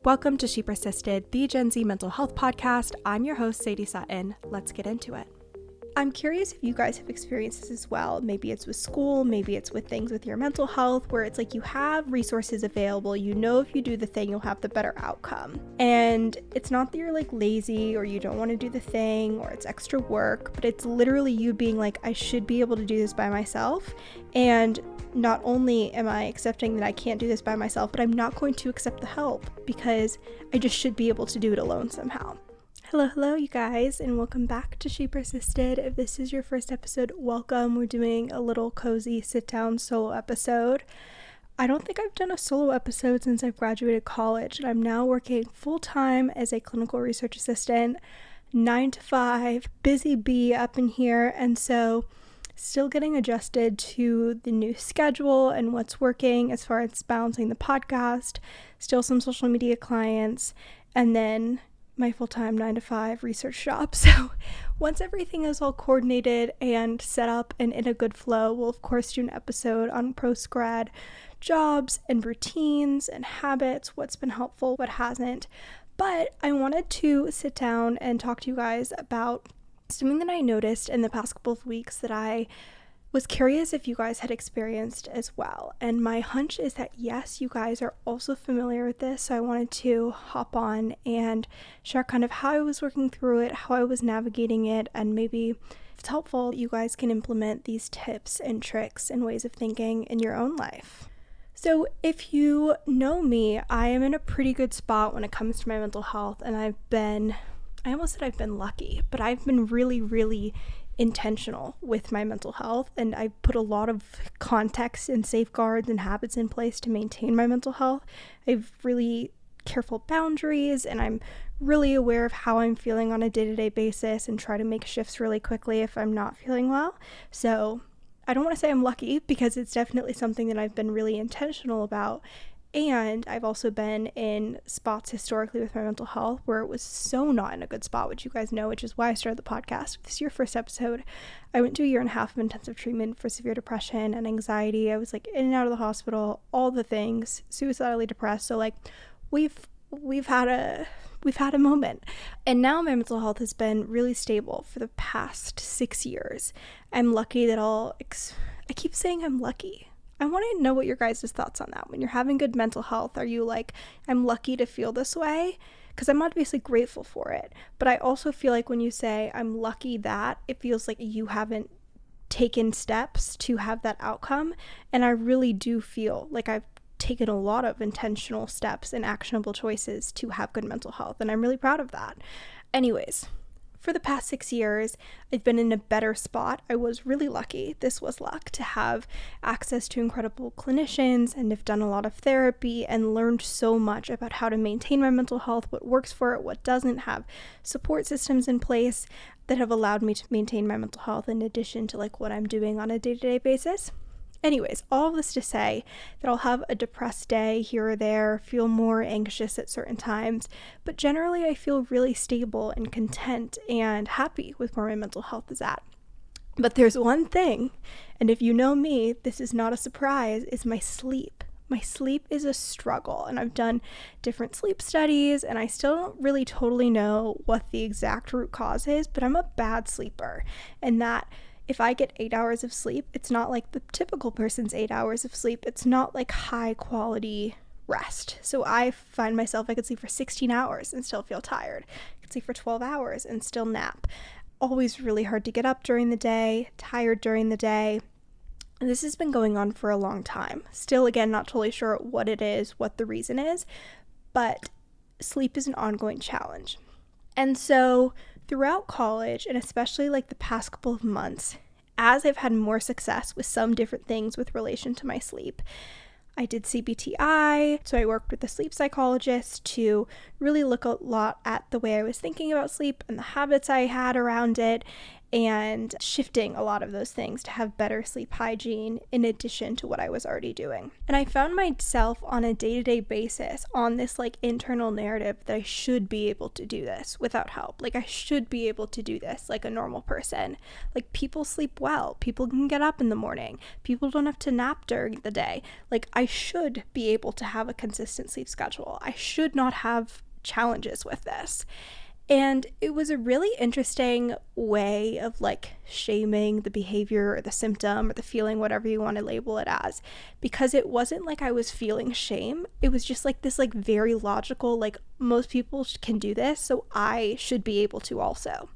Welcome to She Persisted, the Gen Z mental health podcast. I'm your host, Sadie Sutton. Let's get into it. I'm curious if you guys have experienced this as well. Maybe it's with school, maybe it's with things with your mental health, where it's like you have resources available. You know if you do the thing, you'll have the better outcome. And it's not that you're like lazy or you don't want to do the thing or it's extra work, but it's literally you being like, I should be able to do this by myself. And not only am I accepting that I can't do this by myself, but I'm not going to accept the help because I just should be able to do it alone somehow. Hello, you guys, and welcome back to She Persisted. If this is your first episode, welcome. We're doing a little cozy sit-down solo episode. I don't think I've done a solo episode since I've graduated college, and I'm now working full-time as a clinical research assistant, 9 to 5, busy bee up in here, and so still getting adjusted to the new schedule and what's working as far as balancing the podcast, still some social media clients, and then my full-time 9 to 5 research job. So once everything is all coordinated and set up and in a good flow, we'll of course do an episode on post-grad jobs and routines and habits, what's been helpful, what hasn't. But I wanted to sit down and talk to you guys about something that I noticed in the past couple of weeks that I was curious if you guys had experienced as well. And my hunch is that yes, you guys are also familiar with this. So I wanted to hop on and share kind of how I was working through it, how I was navigating it, and maybe if it's helpful, you guys can implement these tips and tricks and ways of thinking in your own life. So if you know me, I am in a pretty good spot when it comes to my mental health, and I almost said I've been lucky, but I've been really intentional with my mental health, and I put a lot of context and safeguards and habits in place to maintain my mental health. I have really careful boundaries, and I'm really aware of how I'm feeling on a day-to-day basis and try to make shifts really quickly if I'm not feeling well. So I don't want to say I'm lucky because it's definitely something that I've been really intentional about. And I've also been in spots historically with my mental health where it was so not in a good spot, which you guys know, which is why I started the podcast. If this is your first episode, I went to 1.5 years of intensive treatment for severe depression and anxiety. I was like in and out of the hospital, all the things, suicidally depressed. So like we've had a moment. And now my mental health has been really stable for the past 6 years. I'm lucky that I keep saying I'm lucky. I want to know what your guys' thoughts on that. When you're having good mental health, are you like, I'm lucky to feel this way? Because I'm obviously grateful for it. But I also feel like when you say, I'm lucky that, it feels like you haven't taken steps to have that outcome. And I really do feel like I've taken a lot of intentional steps and actionable choices to have good mental health. And I'm really proud of that. Anyways, for the past 6 years, I've been in a better spot. I was really lucky. This was luck to have access to incredible clinicians and have done a lot of therapy and learned so much about how to maintain my mental health, what works for it, what doesn't, have support systems in place that have allowed me to maintain my mental health in addition to like what I'm doing on a day-to-day basis. Anyways, all of this to say that I'll have a depressed day here or there, feel more anxious at certain times, but generally I feel really stable and content and happy with where my mental health is at. But there's one thing, and if you know me, this is not a surprise, is my sleep. My sleep is a struggle, and I've done different sleep studies, and I still don't really totally know what the exact root cause is, but I'm a bad sleeper, and that if I get 8 hours of sleep, it's not like the typical person's 8 hours of sleep. It's not like high quality rest. So I find myself, I could sleep for 16 hours and still feel tired. I could sleep for 12 hours and still nap. Always really hard to get up during the day, tired during the day. And this has been going on for a long time. Still, again, not totally sure what it is, what the reason is, but sleep is an ongoing challenge. And so throughout college, and especially like the past couple of months, as I've had more success with some different things with relation to my sleep, I did CBTI, so I worked with a sleep psychologist to really look a lot at the way I was thinking about sleep and the habits I had around it. and shifting a lot of those things to have better sleep hygiene in addition to what I was already doing. And I found myself on a day-to-day basis on this like internal narrative that I should be able to do this without help. Like I should be able to do this like a normal person. Like people sleep well, people can get up in the morning, people don't have to nap during the day. Like I should be able to have a consistent sleep schedule. I should not have challenges with this. And it was a really interesting way of like shaming the behavior or the symptom or the feeling, whatever you want to label it as, because it wasn't like I was feeling shame. It was just like this like very logical, like most people can do this, so I should be able to also.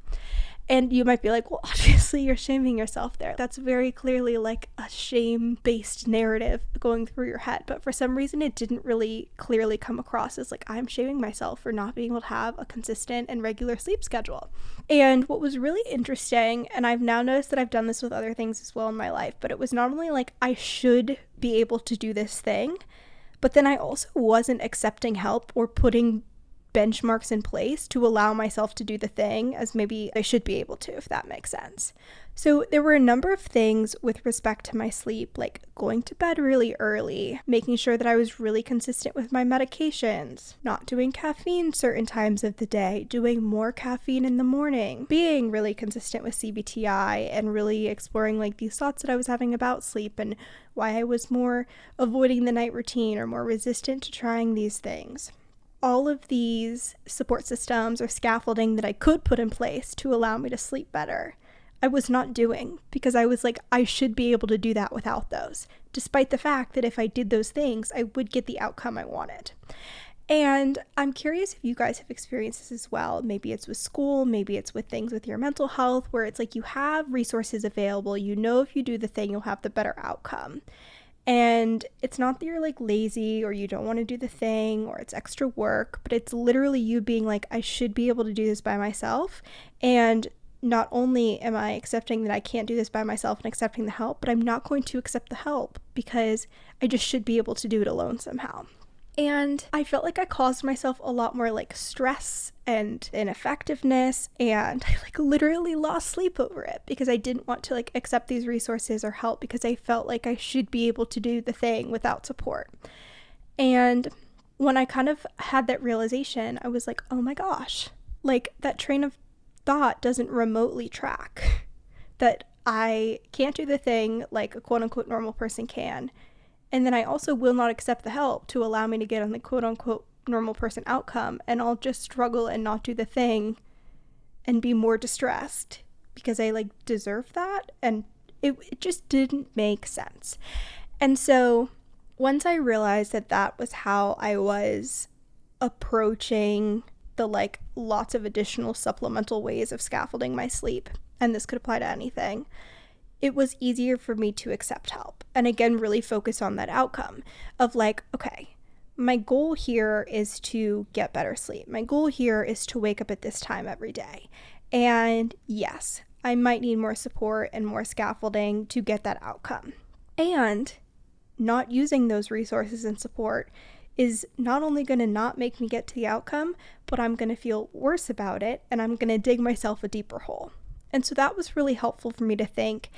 And you might be like, well, obviously you're shaming yourself there. That's very clearly like a shame-based narrative going through your head. But for some reason, it didn't really clearly come across as like, I'm shaming myself for not being able to have a consistent and regular sleep schedule. And what was really interesting, and I've now noticed that I've done this with other things as well in my life, but it was not only like I should be able to do this thing, but then I also wasn't accepting help or putting benchmarks in place to allow myself to do the thing as maybe I should be able to, if that makes sense. So there were a number of things with respect to my sleep, like going to bed really early, making sure that I was really consistent with my medications, not doing caffeine certain times of the day, doing more caffeine in the morning, being really consistent with CBTI, and really exploring like these thoughts that I was having about sleep and why I was more avoiding the night routine or more resistant to trying these things. All of these support systems or scaffolding that I could put in place to allow me to sleep better, I was not doing because I was like, I should be able to do that without those, despite the fact that if I did those things, I would get the outcome I wanted. And I'm curious if you guys have experienced this as well. Maybe it's with school, maybe it's with things with your mental health, where it's like you have resources available, you know if you do the thing, you'll have the better outcome. And it's not that you're like lazy or you don't want to do the thing or it's extra work, but it's literally you being like, I should be able to do this by myself. And not only am I accepting that I can't do this by myself and accepting the help, but I'm not going to accept the help because I just should be able to do it alone somehow. And I felt like I caused myself a lot more like stress and ineffectiveness, and I like literally lost sleep over it because I didn't want to like accept these resources or help because I felt like I should be able to do the thing without support. And when I kind of had that realization, I was like, oh my gosh, like that train of thought doesn't remotely track that I can't do the thing like a quote unquote normal person can. And then I also will not accept the help to allow me to get on the quote-unquote normal person outcome, and I'll just struggle and not do the thing and be more distressed because I like deserve that, and it just didn't make sense. And so once I realized that that was how I was approaching the like lots of additional supplemental ways of scaffolding my sleep, and this could apply to anything, it was easier for me to accept help and again really focus on that outcome of like, okay, my goal here is to get better sleep. My goal here is to wake up at this time every day. And yes, I might need more support and more scaffolding to get that outcome. And not using those resources and support is not only going to not make me get to the outcome, but I'm going to feel worse about it and I'm going to dig myself a deeper hole. And so that was really helpful for me to think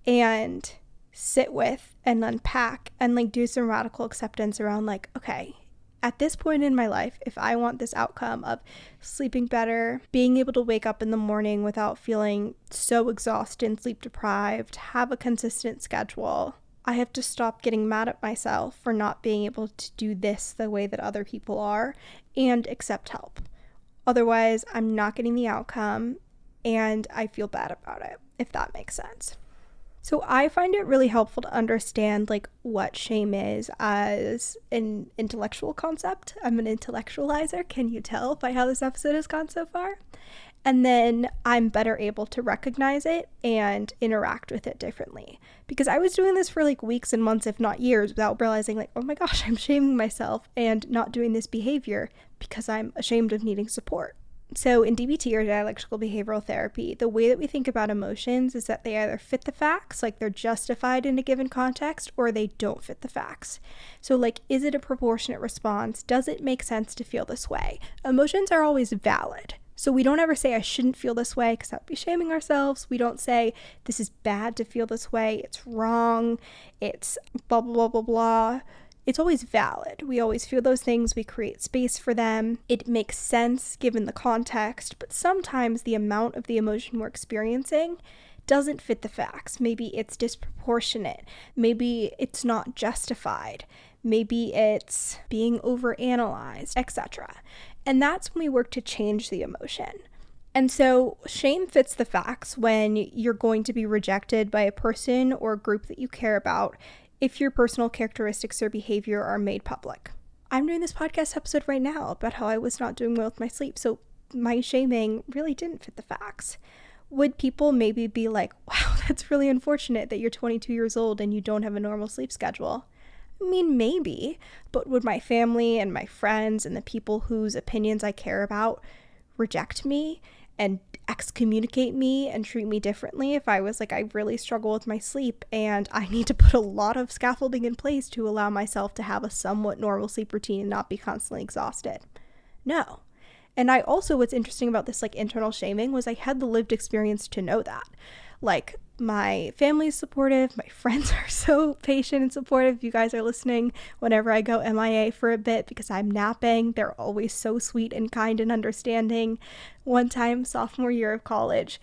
and sit with and unpack and like do some radical acceptance around like, okay, at this point in my life, if I want this outcome of sleeping better, being able to wake up in the morning without feeling so exhausted and sleep deprived, have a consistent schedule, I have to stop getting mad at myself for not being able to do this the way that other people are and accept help. Otherwise, I'm not getting the outcome and I feel bad about it, if that makes sense. So I find it really helpful to understand like what shame is as an intellectual concept. I'm an intellectualizer, can you tell by how this episode has gone so far? And then I'm better able to recognize it and interact with it differently. Because I was doing this for like weeks and months, if not years, without realizing like, oh my gosh, I'm shaming myself and not doing this behavior because I'm ashamed of needing support. So in DBT, or dialectical behavioral therapy, the way that we think about emotions is that they either fit the facts, like they're justified in a given context, or they don't fit the facts. So like, is it a proportionate response? Does it make sense to feel this way? Emotions are always valid. So we don't ever say, I shouldn't feel this way, because that would be shaming ourselves. We don't say, this is bad to feel this way, it's wrong, it's blah, blah, blah, blah, blah. It's always valid. We always feel those things. We create space for them. It makes sense given the context, but sometimes the amount of the emotion we're experiencing doesn't fit the facts. Maybe it's disproportionate. Maybe it's not justified. Maybe it's being overanalyzed, etc. And that's when we work to change the emotion. And so shame fits the facts when you're going to be rejected by a person or a group that you care about if your personal characteristics or behavior are made public. I'm doing this podcast episode right now about how I was not doing well with my sleep, so my shaming really didn't fit the facts. Would people maybe be like, wow, that's really unfortunate that you're 22 years old and you don't have a normal sleep schedule? I mean, maybe, but would my family and my friends and the people whose opinions I care about reject me and excommunicate me and treat me differently if I was like, I really struggle with my sleep and I need to put a lot of scaffolding in place to allow myself to have a somewhat normal sleep routine and not be constantly exhausted? No. And I also, what's interesting about this like internal shaming was I had the lived experience to know that. Like, my family's supportive, my friends are so patient and supportive. If you guys are listening, whenever I go MIA for a bit because I'm napping, they're always so sweet and kind and understanding. One time, sophomore year of college,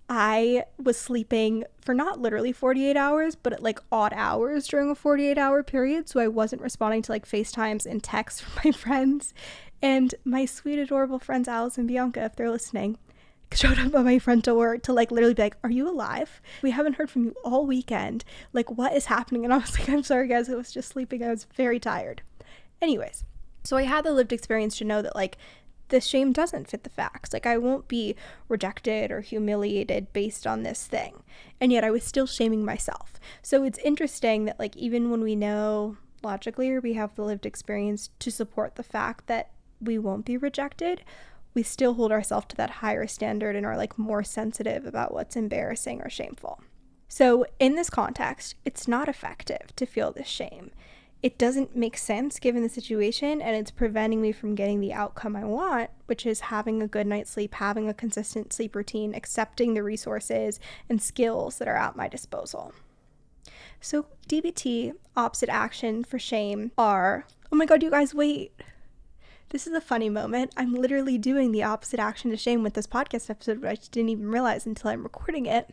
I was sleeping for not literally 48 hours, but at like odd hours during a 48-hour period, so I wasn't responding to like FaceTimes and texts from my friends. And my sweet, adorable friends Alice and Bianca, if they're listening, showed up at my front door to like literally be like, are you alive? We haven't heard from you all weekend. Like, what is happening? And I was like, I'm sorry guys, I was just sleeping. I was very tired. Anyways, so I had the lived experience to know that like the shame doesn't fit the facts. Like, I won't be rejected or humiliated based on this thing. And yet I was still shaming myself. So it's interesting that like even when we know logically or we have the lived experience to support the fact that we won't be rejected, we still hold ourselves to that higher standard and are like more sensitive about what's embarrassing or shameful. So in this context, it's not effective to feel this shame. It doesn't make sense given the situation, and it's preventing me from getting the outcome I want, which is having a good night's sleep, having a consistent sleep routine, accepting the resources and skills that are at my disposal. So DBT, opposite action for shame, are, oh my god, you guys, wait. This is a funny moment. I'm literally doing the opposite action to shame with this podcast episode, which I just didn't even realize until I'm recording it.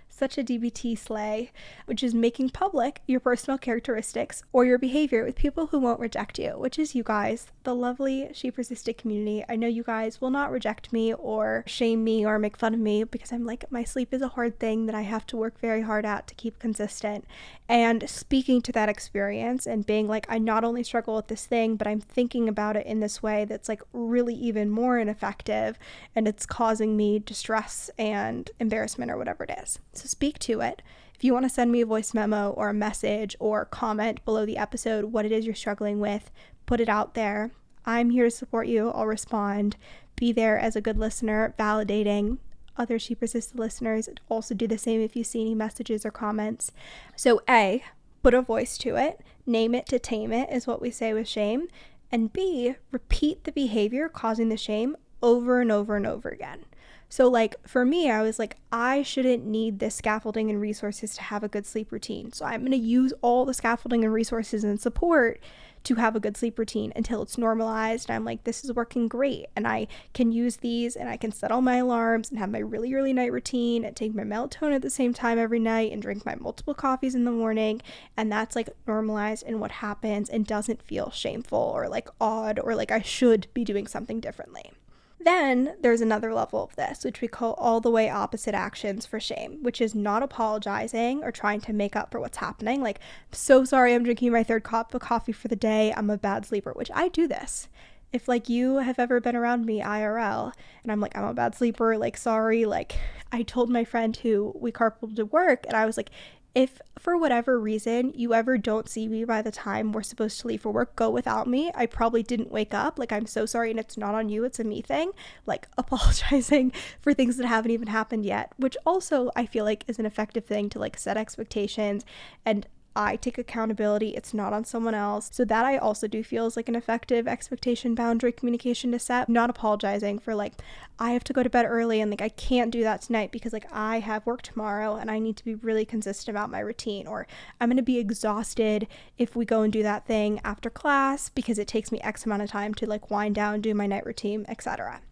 Such a DBT slay, which is making public your personal characteristics or your behavior with people who won't reject you, which is you guys, the lovely She Persisted community. I know you guys will not reject me or shame me or make fun of me because I'm like, my sleep is a hard thing that I have to work very hard at to keep consistent. And speaking to that experience and being like, I not only struggle with this thing, but I'm thinking about it in this way that's like really even more ineffective, and it's causing me distress and embarrassment or whatever it is. So speak to it. If you want to send me a voice memo or a message or comment below the episode what it is you're struggling with, put it out there. I'm here to support you. I'll respond. Be there as a good listener, validating. Other She Persisted listeners also do the same if you see any messages or comments. So A, put a voice to it. Name it to tame it is what we say with shame. And B, repeat the behavior causing the shame over and over and over again. So like for me, I was like, I shouldn't need this scaffolding and resources to have a good sleep routine. So I'm going to use all the scaffolding and resources and support to have a good sleep routine until it's normalized. And I'm like, this is working great. And I can use these and I can set all my alarms and have my really early night routine and take my melatonin at the same time every night and drink my multiple coffees in the morning. And that's like normalized in what happens and doesn't feel shameful or like odd or like I should be doing something differently. Then there's another level of this, which we call all the way opposite actions for shame, which is not apologizing or trying to make up for what's happening. Like, so sorry, I'm drinking my third cup of coffee for the day. I'm a bad sleeper, which I do this. If like you have ever been around me IRL and I'm like, I'm a bad sleeper, like, sorry, like I told my friend who we carpooled to work and I was like, if for whatever reason you ever don't see me by the time we're supposed to leave for work, go without me. I probably didn't wake up. Like, I'm so sorry, and it's not on you, it's a me thing. Like, apologizing for things that haven't even happened yet, which also I feel like is an effective thing to like set expectations. And I take accountability. It's not on someone else. So that I also do feel is like an effective expectation boundary communication to set. Not apologizing for like, I have to go to bed early and like I can't do that tonight because like I have work tomorrow and I need to be really consistent about my routine, or I'm going to be exhausted if we go and do that thing after class because it takes me X amount of time to like wind down, do my night routine, etc.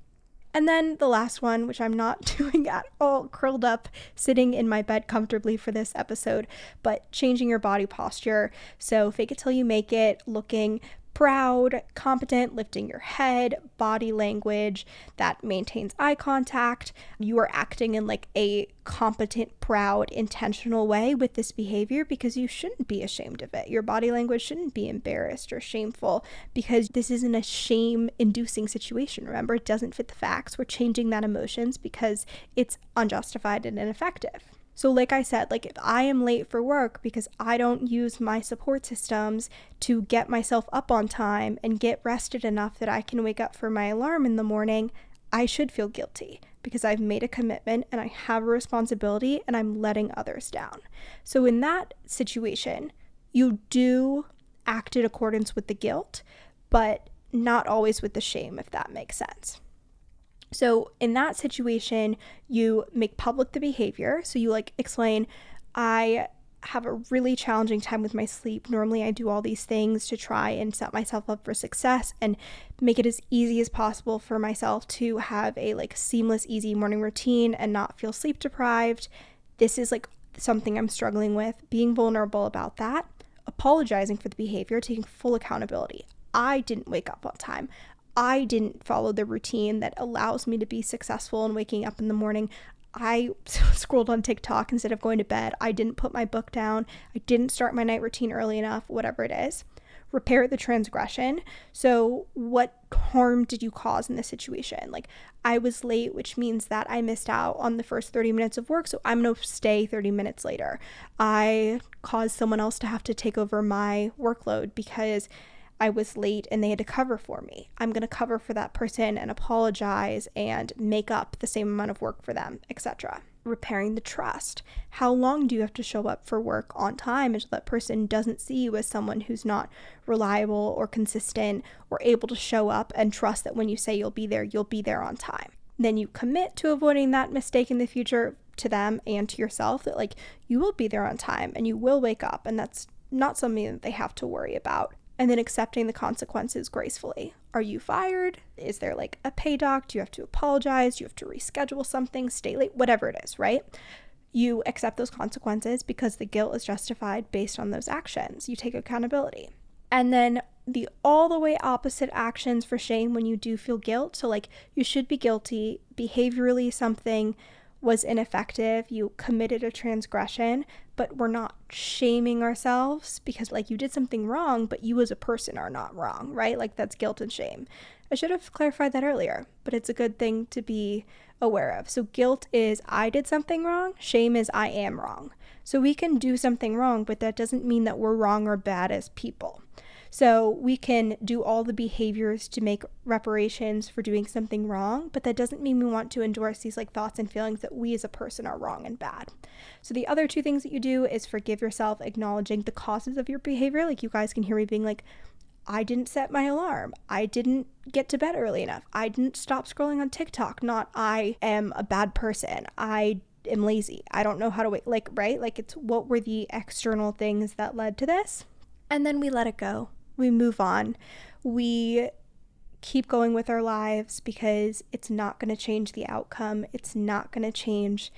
And then the last one, which I'm not doing at all, curled up, sitting in my bed comfortably for this episode, but changing your body posture. So fake it till you make it, looking proud, competent, lifting your head, body language that maintains eye contact. You are acting in like a competent, proud, intentional way with this behavior because you shouldn't be ashamed of it. Your body language shouldn't be embarrassed or shameful because this isn't a shame-inducing situation. Remember, it doesn't fit the facts. We're changing that emotions because it's unjustified and ineffective. So like I said, like if I am late for work because I don't use my support systems to get myself up on time and get rested enough that I can wake up for my alarm in the morning, I should feel guilty because I've made a commitment and I have a responsibility and I'm letting others down. So in that situation, you do act in accordance with the guilt, but not always with the shame, if that makes sense. So in that situation, you make public the behavior. So you like explain, I have a really challenging time with my sleep. Normally I do all these things to try and set myself up for success and make it as easy as possible for myself to have a like seamless, easy morning routine and not feel sleep deprived. This is like something I'm struggling with. Being vulnerable about that, apologizing for the behavior, taking full accountability. I didn't wake up on time. I didn't follow the routine that allows me to be successful in waking up in the morning. I scrolled on TikTok instead of going to bed. I didn't put my book down. I didn't start my night routine early enough, whatever it is. Repair the transgression. So what harm did you cause in this situation? Like I was late, which means that I missed out on the first 30 minutes of work. So I'm going to stay 30 minutes later. I caused someone else to have to take over my workload because I was late and they had to cover for me. I'm going to cover for that person and apologize and make up the same amount of work for them, etc. Repairing the trust. How long do you have to show up for work on time until that person doesn't see you as someone who's not reliable or consistent or able to show up and trust that when you say you'll be there on time. Then you commit to avoiding that mistake in the future to them and to yourself that like you will be there on time and you will wake up and that's not something that they have to worry about. And then accepting the consequences gracefully. Are you fired? Is there like a pay doc? Do you have to apologize? Do you have to reschedule something, stay late, whatever it is, right? You accept those consequences because the guilt is justified based on those actions. You take accountability. And then the all the way opposite actions for shame when you do feel guilt. So like you should be guilty, behaviorally something was ineffective, you committed a transgression, but we're not shaming ourselves because like you did something wrong, but you as a person are not wrong, right? Like that's guilt and shame. I should have clarified that earlier, but it's a good thing to be aware of. So guilt is I did something wrong, shame is I am wrong. So we can do something wrong, but that doesn't mean that we're wrong or bad as people. So we can do all the behaviors to make reparations for doing something wrong, but that doesn't mean we want to endorse these like thoughts and feelings that we as a person are wrong and bad. So the other two things that you do is forgive yourself, acknowledging the causes of your behavior. Like you guys can hear me being like, I didn't set my alarm. I didn't get to bed early enough. I didn't stop scrolling on TikTok. Not I am a bad person. I am lazy. I don't know how to wait. Like, right? Like it's what were the external things that led to this? And then we let it go. We move on. We keep going with our lives because it's not going to change the outcome. It's not going to change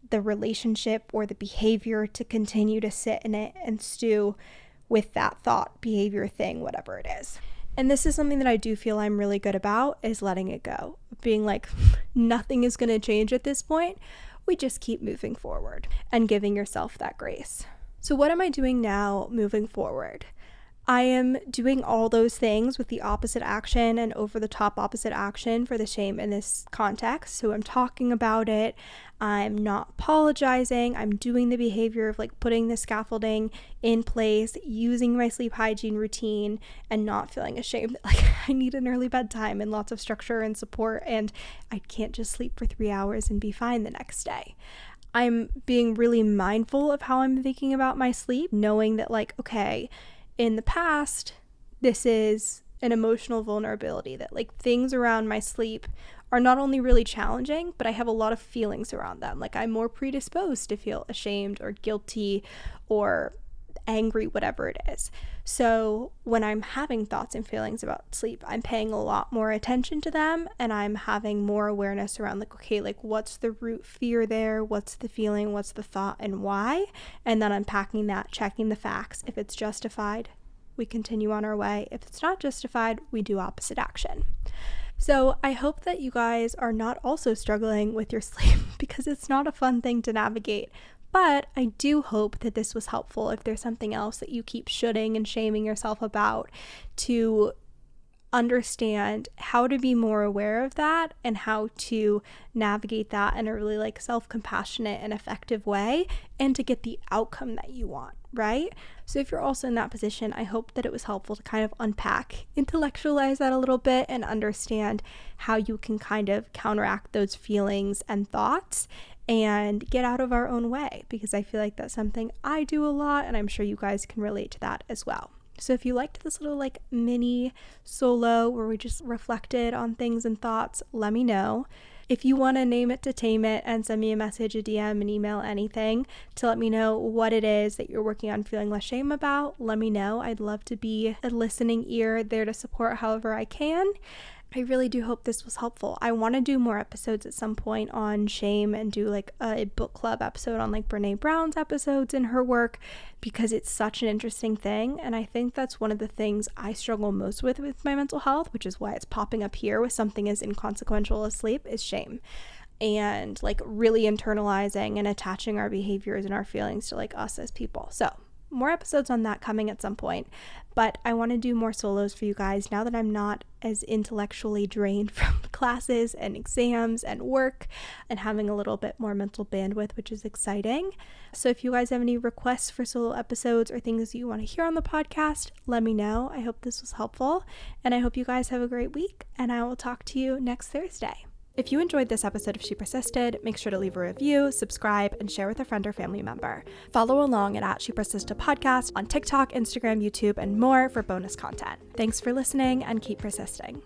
the relationship or the behavior to continue to sit in it and stew with that thought, behavior, thing, whatever it is. And this is something that I do feel I'm really good about, is letting it go. Being like, nothing is going to change at this point. We just keep moving forward and giving yourself that grace. So what am I doing now moving forward? I am doing all those things with the opposite action and over the top opposite action for the shame in this context. So I'm talking about it. I'm not apologizing. I'm doing the behavior of like putting the scaffolding in place, using my sleep hygiene routine and not feeling ashamed that like I need an early bedtime and lots of structure and support and I can't just sleep for 3 hours and be fine the next day. I'm being really mindful of how I'm thinking about my sleep, knowing that like, okay, in the past, this is an emotional vulnerability, that like things around my sleep are not only really challenging, but I have a lot of feelings around them. Like I'm more predisposed to feel ashamed or guilty or angry, whatever it is. So when I'm having thoughts and feelings about sleep, I'm paying a lot more attention to them, and I'm having more awareness around like, okay, like what's the root fear there? What's the feeling? What's the thought and why? And then unpacking that, checking the facts. If it's justified, we continue on our way. If it's not justified, we do opposite action. So I hope that you guys are not also struggling with your sleep because it's not a fun thing to navigate. But I do hope that this was helpful if there's something else that you keep shoulding and shaming yourself about, to understand how to be more aware of that and how to navigate that in a really like self-compassionate and effective way, and to get the outcome that you want, right? So if you're also in that position, I hope that it was helpful to kind of unpack, intellectualize that a little bit, and understand how you can kind of counteract those feelings and thoughts and get out of our own way, because I feel like that's something I do a lot, and I'm sure you guys can relate to that as well. So if you liked this little like mini solo where we just reflected on things and thoughts, let me know. If you want to name it to tame it and send me a message, a DM, an email, anything to let me know what it is that you're working on feeling less shame about, let me know. I'd love to be a listening ear there to support however I can. I really do hope this was helpful. I want to do more episodes at some point on shame and do like a book club episode on like Brene Brown's episodes and her work, because it's such an interesting thing. And I think that's one of the things I struggle most with my mental health, which is why it's popping up here with something as inconsequential as sleep, is shame. And like really internalizing and attaching our behaviors and our feelings to like us as people. So more episodes on that coming at some point, but I want to do more solos for you guys now that I'm not as intellectually drained from classes and exams and work, and having a little bit more mental bandwidth, which is exciting. So if you guys have any requests for solo episodes or things you want to hear on the podcast, let me know. I hope this was helpful, and I hope you guys have a great week, and I will talk to you next Thursday. If you enjoyed this episode of She Persisted, make sure to leave a review, subscribe, and share with a friend or family member. Follow along at She Persisted Podcast on TikTok, Instagram, YouTube, and more for bonus content. Thanks for listening, and keep persisting.